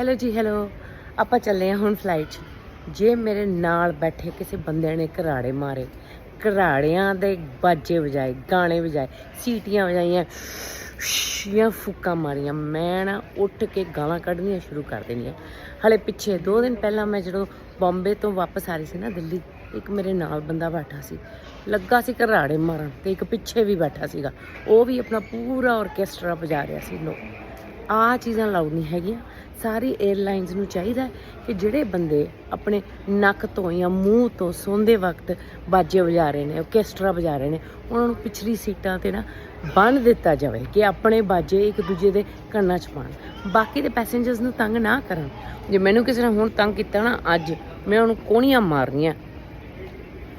Hello ਜੀ hello. ਆਪਾਂ ਚੱਲੇ ਹਾਂ ਹੁਣ ਫਲਾਈਟ 'ਚ। ਜੇ ਮੇਰੇ ਨਾਲ ਬੈਠੇ ਕਿਸੇ ਬੰਦੇ ਨੇ ਘਰਾੜੇ ਮਾਰੇ, ਘਰਾੜਿਆਂ ਦੇ ਬਾਜੇ ਵਜਾਏ, ਗਾਣੇ ਵਜਾਏ, ਸੀਟੀਆਂ ਵਜਾਈਆਂ ਜਾਂ ਫੂਕਾਂ ਮਾਰੀਆਂ, ਮੈਂ ਨਾ ਉੱਠ ਕੇ ਗਾਲਾਂ ਕੱਢਣੀਆਂ ਸ਼ੁਰੂ ਕਰ ਦੇਣੀਆਂ। ਹਾਲੇ ਪਿੱਛੇ 2 ਦਿਨ ਪਹਿਲਾਂ ਮੈਂ ਜਦੋਂ ਬੰਬੇ ਤੋਂ ਵਾਪਸ ਆ ਰਹੀ ਸੀ ਨਾ ਦਿੱਲੀ, ਇੱਕ ਮੇਰੇ ਨਾਲ ਬੰਦਾ ਬੈਠਾ ਸੀ, ਲੱਗਾ ਸੀ ਘਰਾੜੇ ਮਾਰਨ, ਅਤੇ ਇੱਕ ਪਿੱਛੇ ਵੀ ਬੈਠਾ ਸੀਗਾ, ਉਹ ਵੀ ਆਪਣਾ ਪੂਰਾ ਔਰਕੈਸਟਰਾ ਵਜਾ ਰਿਹਾ ਸੀ। ਲੋ ਆਹ ਚੀਜ਼ਾਂ ਅਲਾਊਡ ਨਹੀਂ ਹੈਗੀਆਂ। ਸਾਰੀ ਏਅਰਲਾਈਨਸ ਨੂੰ ਚਾਹੀਦਾ ਕਿ ਜਿਹੜੇ ਬੰਦੇ ਆਪਣੇ ਨੱਕ ਤੋਂ ਜਾਂ ਮੂੰਹ ਤੋਂ ਸੌਂਦੇ ਵਕਤ ਬਾਜੇ ਵਜਾ ਰਹੇ ਨੇ, ਔਰਕੈਸਟਰਾ ਵਜਾ ਰਹੇ ਨੇ, ਉਹਨਾਂ ਨੂੰ ਪਿਛਲੀ ਸੀਟਾਂ 'ਤੇ ਨਾ ਬੰਨ੍ਹ ਦਿੱਤਾ ਜਾਵੇ ਕਿ ਆਪਣੇ ਬਾਜੇ ਇੱਕ ਦੂਜੇ ਦੇ ਕੰਨਾਂ 'ਚ ਪਾਉਣ। ਬਾਕੀ ਦੇ ਪੈਸੇਂਜਰਸ ਨੂੰ ਤੰਗ ਨਾ ਕਰਨ। ਜੇ ਮੈਨੂੰ ਕਿਸੇ ਨੇ ਹੁਣ ਤੰਗ ਕੀਤਾ ਨਾ, ਅੱਜ ਮੈਂ ਉਹਨੂੰ ਕੋਹਣੀਆਂ ਮਾਰਨੀਆਂ।